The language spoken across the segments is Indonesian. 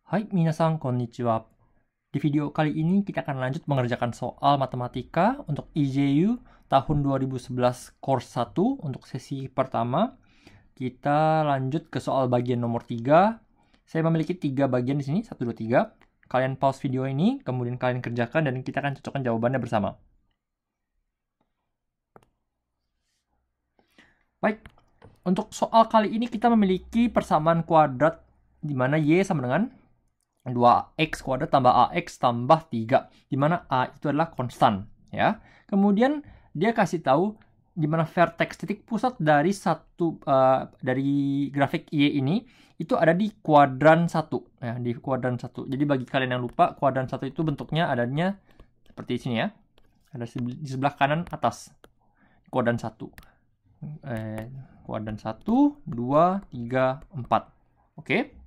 Hai minasan, konnichiwa. Di video kali ini kita akan lanjut mengerjakan soal matematika untuk IJU tahun 2011 course 1 untuk sesi pertama. Kita lanjut ke soal bagian nomor 3. Saya memiliki 3 bagian di sini, 1, 2, 3. Kalian pause video ini, kemudian kalian kerjakan dan kita akan cocokkan jawabannya bersama. Baik, untuk soal kali ini kita memiliki persamaan kuadrat di mana Y sama dengan 2x kuadrat tambah ax tambah 3, di mana a itu adalah konstan, ya. Kemudian dia kasih tahu di mana vertex titik pusat dari dari grafik Y ini itu ada di kuadran 1, ya, di kuadran 1. Jadi bagi kalian yang lupa, kuadran 1 itu bentuknya adanya seperti sini ya. Ada di sebelah kanan atas. Kuadran 1. Kuadran 1, 2, 3, 4. Oke.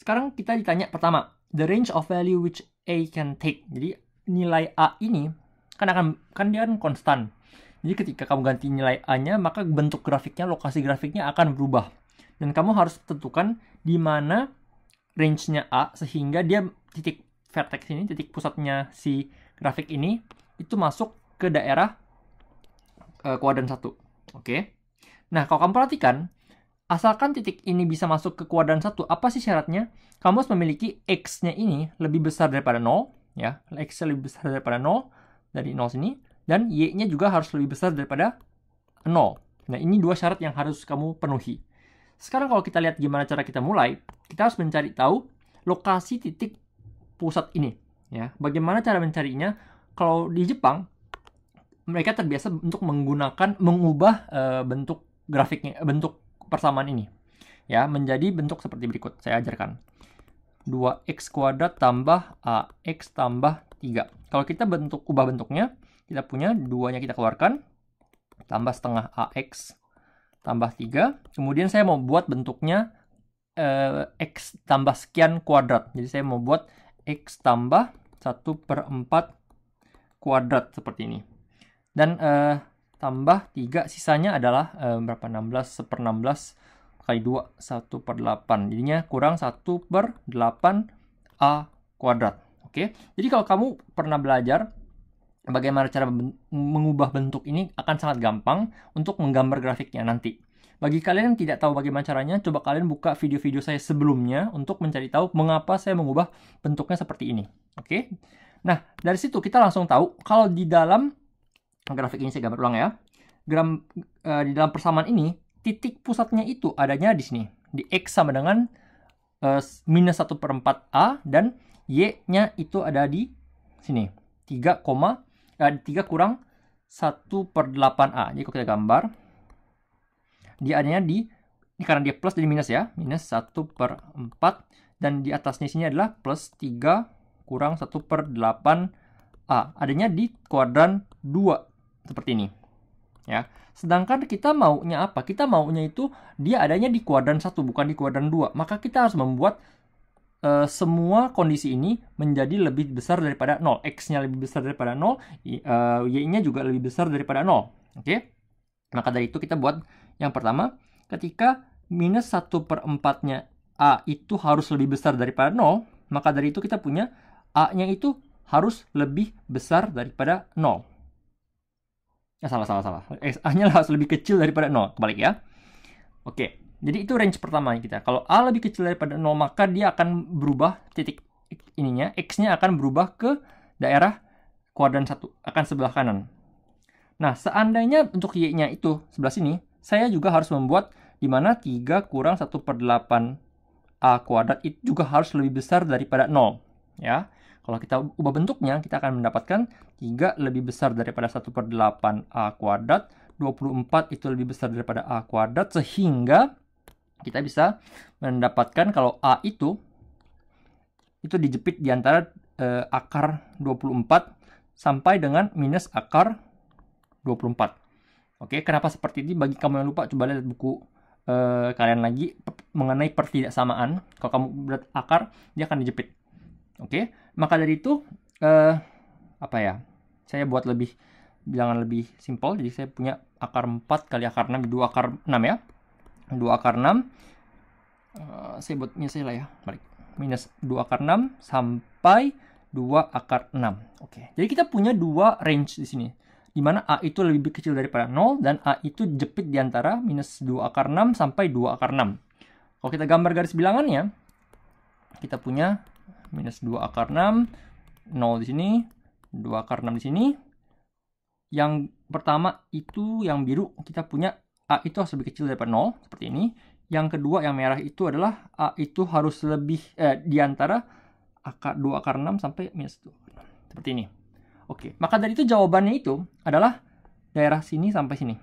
Sekarang kita ditanya pertama, the range of value which A can take. Jadi nilai A ini kan dia kan konstan. Jadi ketika kamu ganti nilai A-nya, maka bentuk grafiknya, lokasi grafiknya akan berubah. Dan kamu harus tentukan di mana range-nya A sehingga dia titik vertex ini, titik pusatnya si grafik ini itu masuk ke daerah kuadran 1. Oke. Nah, kalau kamu perhatikan, asalkan titik ini bisa masuk ke kuadran 1, apa sih syaratnya? Kamu harus memiliki X-nya ini lebih besar daripada 0, ya. X-nya lebih besar daripada 0, dari 0 sini, dan Y-nya juga harus lebih besar daripada 0. Nah, ini dua syarat yang harus kamu penuhi. Sekarang kalau kita lihat gimana cara kita mulai, kita harus mencari tahu lokasi titik pusat ini, ya. Bagaimana cara mencarinya? Kalau di Jepang, mereka terbiasa untuk mengubah bentuk grafiknya, bentuk persamaan ini, ya, menjadi bentuk seperti berikut. Saya ajarkan. 2x kuadrat tambah ax tambah 3. Kalau kita ubah bentuknya, kita punya 2-nya kita keluarkan, tambah setengah ax tambah 3. Kemudian saya mau buat bentuknya x tambah sekian kuadrat. Jadi saya mau buat x tambah 1/4 kuadrat seperti ini. Dan tambah 3, sisanya adalah berapa? 16, 1/16 kali 2, 1/8. Jadinya kurang 1/8 A kuadrat. Oke, jadi kalau kamu pernah belajar bagaimana cara mengubah bentuk ini, akan sangat gampang untuk menggambar grafiknya nanti. Bagi kalian yang tidak tahu bagaimana caranya, coba kalian buka video-video saya sebelumnya untuk mencari tahu mengapa saya mengubah bentuknya seperti ini. Oke, nah dari situ kita langsung tahu kalau di dalam grafik ini, saya gambar ulang ya. Di dalam persamaan ini, titik pusatnya itu adanya di sini. Di X sama dengan minus 1/4 A, dan Y-nya itu ada di sini. 3 kurang 1/8 A. Jadi kalau kita gambar, dia adanya ini karena dia plus jadi minus ya. Minus 1/4. Dan di atasnya sini adalah plus 3 kurang 1/8 A. Adanya di kuadran 2. Seperti ini, ya. Sedangkan kita maunya apa? Kita maunya itu dia adanya di kuadran 1, bukan di kuadran 2. Maka kita harus membuat semua kondisi ini menjadi lebih besar daripada 0. X-nya lebih besar daripada 0, Y-nya juga lebih besar daripada 0. Oke? Maka dari itu kita buat yang pertama, ketika minus 1/4-nya A itu harus lebih besar daripada 0, maka dari itu kita punya A-nya itu harus lebih besar daripada 0. Salah. A-nya harus lebih kecil daripada 0. Kebalik ya. Oke. Jadi itu range pertama kita. Kalau A lebih kecil daripada 0, maka dia akan berubah titik ininya. X-nya akan berubah ke daerah kuadran 1. Akan sebelah kanan. Nah, seandainya untuk Y-nya itu sebelah sini, saya juga harus membuat di mana 3 kurang 1/8 A kuadrat itu juga harus lebih besar daripada 0. Ya. Kalau kita ubah bentuknya, kita akan mendapatkan 3 lebih besar daripada 1/8 A kuadrat, 24 itu lebih besar daripada A kuadrat, sehingga kita bisa mendapatkan kalau A itu dijepit di antara akar 24 sampai dengan minus akar 24. Oke, kenapa seperti ini? Bagi kamu yang lupa, coba lihat buku kalian lagi mengenai pertidaksamaan. Kalau kamu berat akar, dia akan dijepit. Oke, maka dari itu apa ya? Saya buat bilangan lebih simpel. Jadi saya punya akar 4 kali akar 6, 2 akar 6 ya. 2 akar 6 Saya buat minus lah ya, balik. Minus 2 akar 6 sampai 2 akar 6. Oke, jadi kita punya dua range di sini, di mana A itu lebih kecil daripada 0 dan A itu jepit di antara minus 2 akar 6 sampai 2 akar 6. Kalau kita gambar garis bilangannya, kita punya minus 2 akar 6, 0 di sini, 2 akar 6 di sini. Yang pertama itu yang biru, kita punya A itu harus lebih kecil daripada 0, seperti ini. Yang kedua yang merah itu adalah A itu harus lebih di antara 2 akar 6 sampai minus 2 akar 6. Seperti ini. Oke, maka dari itu jawabannya itu adalah daerah sini sampai sini.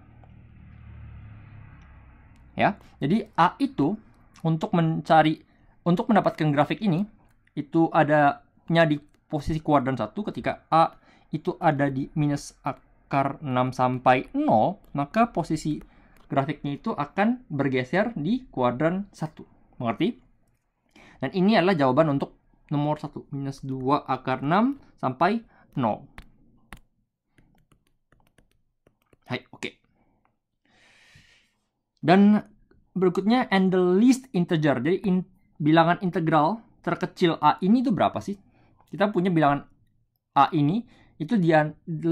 Ya, jadi A itu untuk mendapatkan grafik ini, itu adanya di posisi kuadran 1 ketika A itu ada di minus akar 6 sampai 0, maka posisi grafiknya itu akan bergeser di kuadran 1. Mengerti? Dan ini adalah jawaban untuk nomor 1. Minus 2 akar 6 sampai 0. Hai, oke. Dan berikutnya, and the least integer. Jadi bilangan integral terkecil A ini itu berapa sih? Kita punya bilangan A ini, itu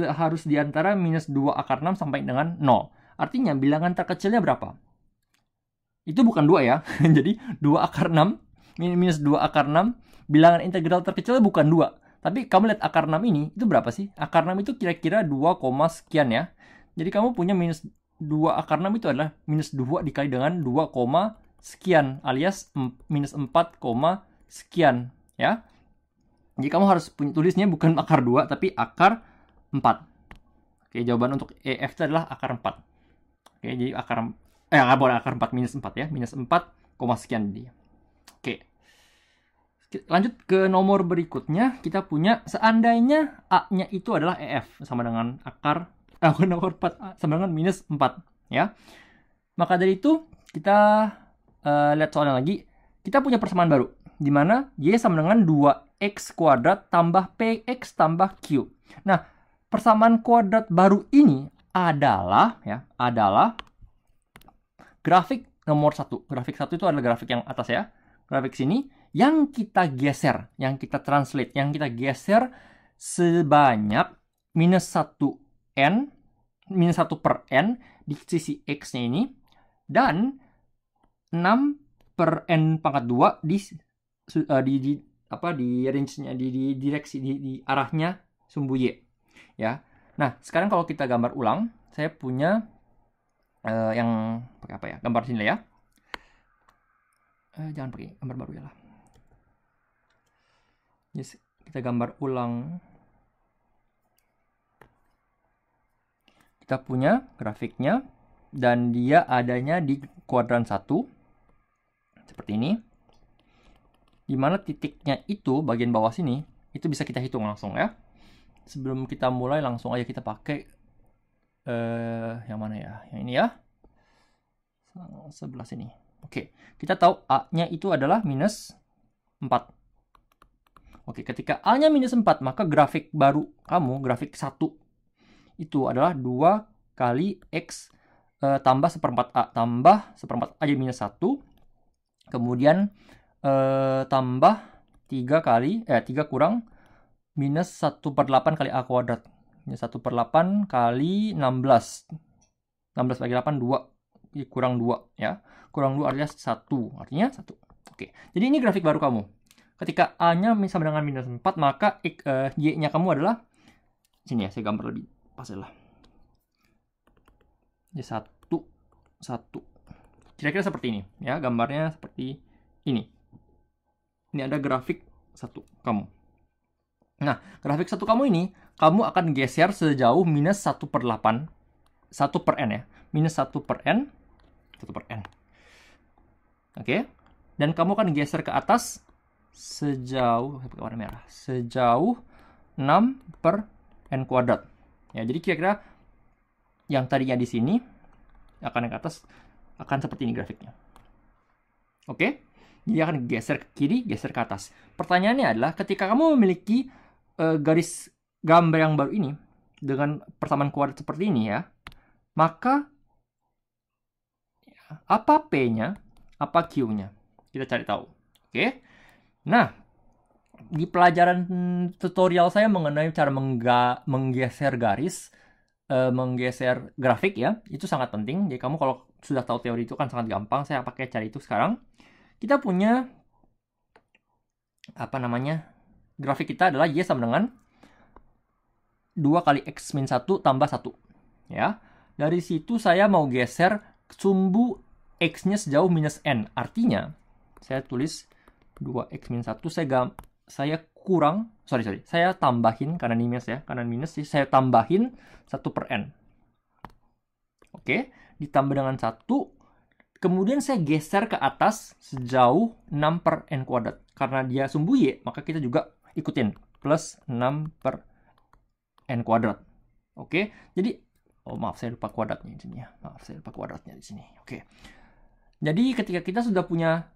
harus di antara minus 2 akar 6 sampai dengan 0. Artinya bilangan terkecilnya berapa? Itu bukan 2 ya. Jadi 2 akar 6, minus 2 akar 6, bilangan integral terkecilnya bukan 2. Tapi kamu lihat akar 6 ini, itu berapa sih? Akar 6 itu kira-kira 2, sekian ya. Jadi kamu punya minus 2 akar 6 itu adalah minus 2 dikali dengan 2, sekian, alias minus 4, sekian ya. Jadi kamu harus tulisnya bukan akar 2, tapi akar 4. Oke, jawaban untuk EF itu adalah akar 4. Oke, jadi akar 4, minus 4 ya. Minus 4, sekian dia. Oke. Lanjut ke nomor berikutnya. Kita punya seandainya A-nya itu adalah EF. Sama dengan nomor 4. Sama dengan minus 4. Ya. Maka dari itu, kita lihat soalnya lagi. Kita punya persamaan baru. Di mana Y sama dengan 2X kuadrat tambah PX tambah Q. Nah, persamaan kuadrat baru ini adalah grafik nomor 1. Grafik 1 itu adalah grafik yang atas ya. Grafik sini yang kita geser, yang kita translate, yang kita geser sebanyak minus 1 per n di sisi X-nya ini, dan 6 per n pangkat 2 di range-nya, di direksi, di arahnya sumbu Y. Ya. Nah, sekarang kalau kita gambar ulang, saya punya yang pakai apa ya? Gambar sini lah ya. Jangan pakai gambar baru ya lah. Yes, kita gambar ulang. Kita punya grafiknya, dan dia adanya di kuadran 1. Seperti ini. Dimana titiknya itu, bagian bawah sini, itu bisa kita hitung langsung ya. Sebelum kita mulai, langsung aja kita pakai yang mana ya? Yang ini ya. Sebelah sini. Oke, kita tahu A-nya itu adalah minus 4. Oke, ketika A-nya minus 4, maka grafik baru kamu, grafik 1, itu adalah 2 kali X tambah seperempat A. Tambah seperempat A jadi minus 1. Kemudian tambah 3 kurang minus 1/8 kali A kuadrat. Minus 1/8 kali 16. 16 bagi 8, 2. Kurang 2 ya. Kurang 2 alias 1. Artinya 1. Oke. Jadi ini grafik baru kamu. Ketika A-nya sama dengan minus 4, maka Y-nya kamu adalah sini ya, saya gambar lebih pas lah. Jadi 1, 1. Kira-kira seperti ini ya, gambarnya seperti ini. Ini ada grafik 1 kamu. Nah, grafik 1 kamu ini, kamu akan geser sejauh minus 1/8. 1 per n ya. Minus 1 per n. 1 per n. Oke. Dan kamu akan geser ke atas sejauh, pakai warna merah, sejauh 6 per n kuadrat. Ya, jadi kira-kira yang tadinya di sini akan ke atas, akan seperti ini grafiknya. Oke? Jadi akan geser ke kiri, geser ke atas. Pertanyaannya adalah, ketika kamu memiliki garis gambar yang baru ini dengan persamaan kuadrat seperti ini ya, maka apa P-nya, apa Q-nya? Kita cari tahu. Oke. Nah, di pelajaran tutorial saya mengenai cara menggeser garis, menggeser grafik ya, itu sangat penting. Jadi kamu kalau sudah tahu teori itu kan sangat gampang. Saya pakai cara itu sekarang. Kita punya apa namanya? Grafik kita adalah Y sama dengan 2 kali X min 1 tambah 1. Ya. Dari situ saya mau geser sumbu X-nya sejauh minus N. Artinya, saya tulis 2X min 1, saya tambahin, kanan minus ya, kanan minus sih, saya tambahin 1 per N. Oke, ditambah dengan 1, kemudian saya geser ke atas sejauh 6 per N kuadrat. Karena dia sumbu Y, maka kita juga ikutin, plus 6 per N kuadrat. Oke, jadi, maaf saya lupa kuadratnya di sini ya, Oke, jadi ketika kita sudah punya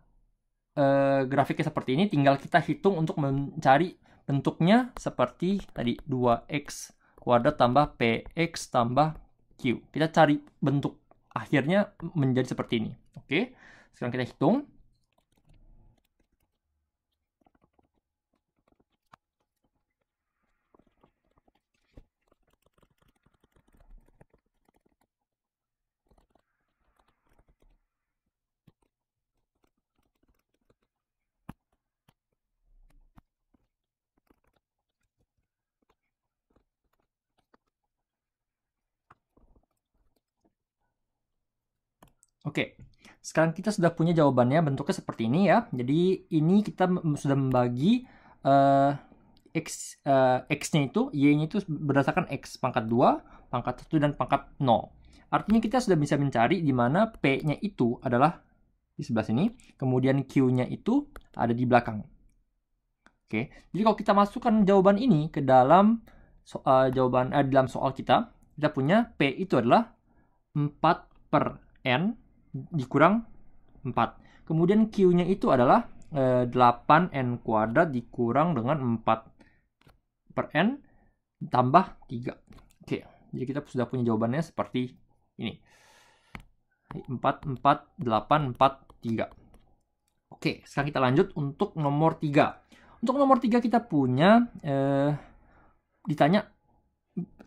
grafiknya seperti ini, tinggal kita hitung untuk mencari bentuknya seperti tadi 2x kuadrat tambah px tambah q. Kita cari bentuk akhirnya menjadi seperti ini. Oke, sekarang kita hitung. Oke, sekarang kita sudah punya jawabannya, bentuknya seperti ini ya. Jadi ini kita sudah membagi X-nya itu, Y-nya itu berdasarkan X pangkat 2, pangkat 1, dan pangkat 0. Artinya kita sudah bisa mencari di mana P-nya itu adalah di sebelah sini, kemudian Q-nya itu ada di belakang. Oke, jadi kalau kita masukkan jawaban ini ke dalam dalam soal kita punya P itu adalah 4 per N dikurang 4. Kemudian Q-nya itu adalah 8N kuadrat dikurang dengan 4 per N tambah 3. Oke, jadi kita sudah punya jawabannya seperti ini. 4, 4, 8, 4, 3. Oke, sekarang kita lanjut untuk nomor 3. Untuk nomor 3 kita punya ditanya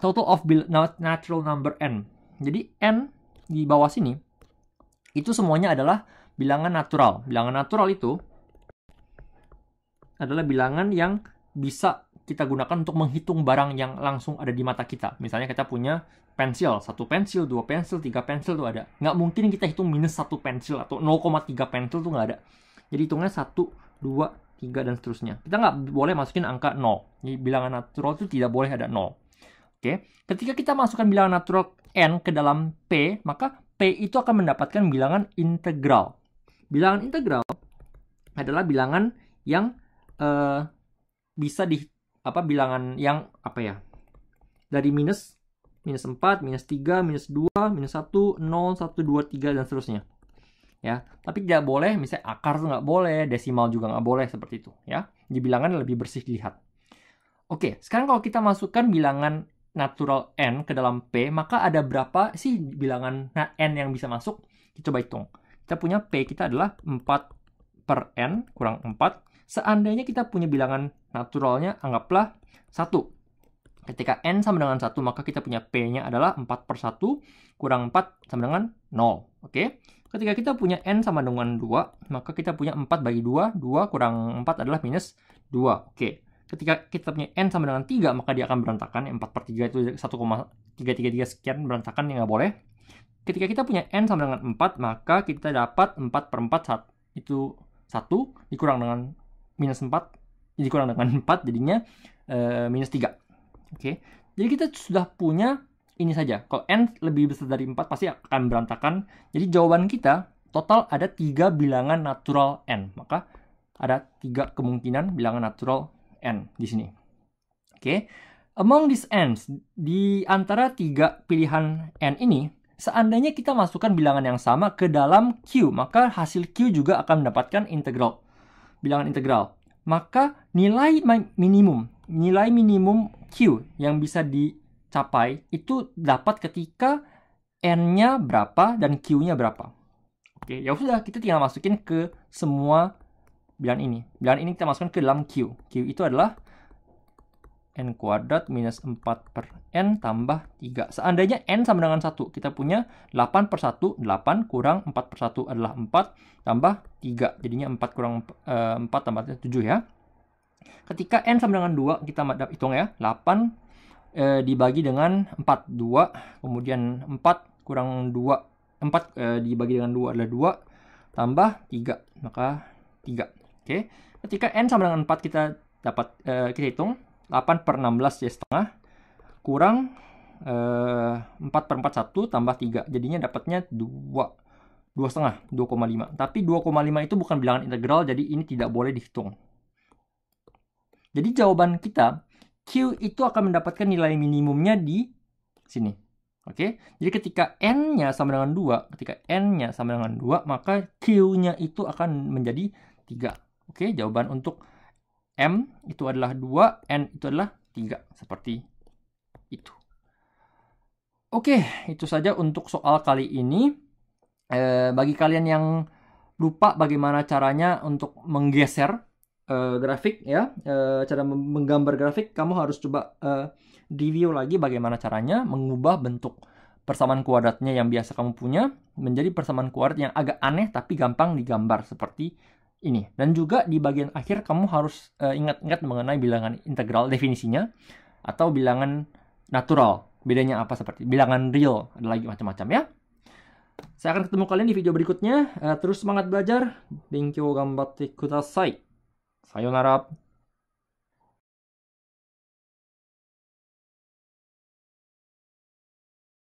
total of natural number N. Jadi N di bawah sini itu semuanya adalah bilangan natural. Bilangan natural itu adalah bilangan yang bisa kita gunakan untuk menghitung barang yang langsung ada di mata kita. Misalnya kita punya pensil, 1 pensil, 2 pensil, 3 pensil tuh ada. Nggak mungkin kita hitung minus 1 pensil atau 0,3 pensil tuh nggak ada. Jadi hitungnya 1, 2, 3, dan seterusnya. Kita nggak boleh masukin angka 0. Jadi bilangan natural itu tidak boleh ada 0. Oke, ketika kita masukkan bilangan natural N ke dalam P, maka P itu akan mendapatkan bilangan integral. Bilangan integral adalah bilangan yang bisa bilangan yang dari minus 4, minus 3, minus 2, minus 1, 0, 1, 2, 3, dan seterusnya. Ya, tapi tidak boleh, misalnya akar tuh nggak boleh, desimal juga nggak boleh, seperti itu. Ya, di bilangan lebih bersih dilihat. Oke, sekarang kalau kita masukkan bilangan natural N ke dalam P, maka ada berapa sih bilangan N yang bisa masuk? Kita coba hitung. Kita punya P kita adalah 4 per N kurang 4. Seandainya kita punya bilangan naturalnya, anggaplah 1. Ketika N sama dengan 1, maka kita punya P-nya adalah 4 per 1 kurang 4 sama dengan 0. Oke? Ketika kita punya N sama dengan 2, maka kita punya 4 bagi 2. 2 kurang 4 adalah minus 2. Oke. Ketika kita punya N sama dengan 3, maka dia akan berantakan. 4 per 3 itu 1,333 sekian, berantakan, yang nggak boleh. Ketika kita punya N sama dengan 4, maka kita dapat 4 per 4, itu 1, dikurang dengan minus 4, dikurang dengan 4, jadinya minus 3. Oke, jadi kita sudah punya ini saja. Kalau N lebih besar dari 4, pasti akan berantakan. Jadi jawaban kita, total ada 3 bilangan natural N. Maka ada 3 kemungkinan bilangan natural N di sini. Oke, among these N's, di antara 3 pilihan N ini, seandainya kita masukkan bilangan yang sama ke dalam Q, maka hasil Q juga akan mendapatkan integral, bilangan integral. Maka nilai minimum Q yang bisa dicapai itu dapat ketika N-nya berapa dan Q-nya berapa. Oke, ya sudah, kita tinggal masukin ke semua bilangan ini. Bilangan ini kita masukkan ke dalam Q. Q itu adalah n kuadrat minus 4 per n tambah 3. Seandainya n sama dengan 1, kita punya 8 per 1, 8 kurang 4 per 1 adalah 4 tambah 3. Jadinya 4 kurang 4 tambah 7 ya. Ketika n sama dengan 2, kita hitung ya. 8 dibagi dengan 4, 2. Kemudian 4 kurang 2, 4 dibagi dengan 2 adalah 2 tambah 3, maka 3. Oke. Ketika n sama dengan 4, kita kita hitung 8 per 16 ya setengah kurang 4 per 4 1 tambah 3. Jadinya dapatnya 2 setengah, 2,5. Tapi 2,5 itu bukan bilangan integral, jadi ini tidak boleh dihitung. Jadi jawaban kita, Q itu akan mendapatkan nilai minimumnya di sini. Oke, jadi ketika n-nya sama dengan 2, maka Q-nya itu akan menjadi 3. Oke, jawaban untuk M itu adalah 2, N itu adalah 3. Seperti itu. Oke, itu saja untuk soal kali ini. Bagi kalian yang lupa bagaimana caranya untuk menggeser grafik ya, cara menggambar grafik, kamu harus coba review lagi bagaimana caranya mengubah bentuk persamaan kuadratnya yang biasa kamu punya menjadi persamaan kuadrat yang agak aneh tapi gampang digambar seperti ini. Dan juga di bagian akhir kamu harus ingat-ingat mengenai bilangan integral definisinya atau bilangan natural. Bedanya apa, seperti bilangan real, ada lagi macam-macam ya. Saya akan ketemu kalian di video berikutnya. Terus semangat belajar. Benkyou gambatte kudasai. Sayonara.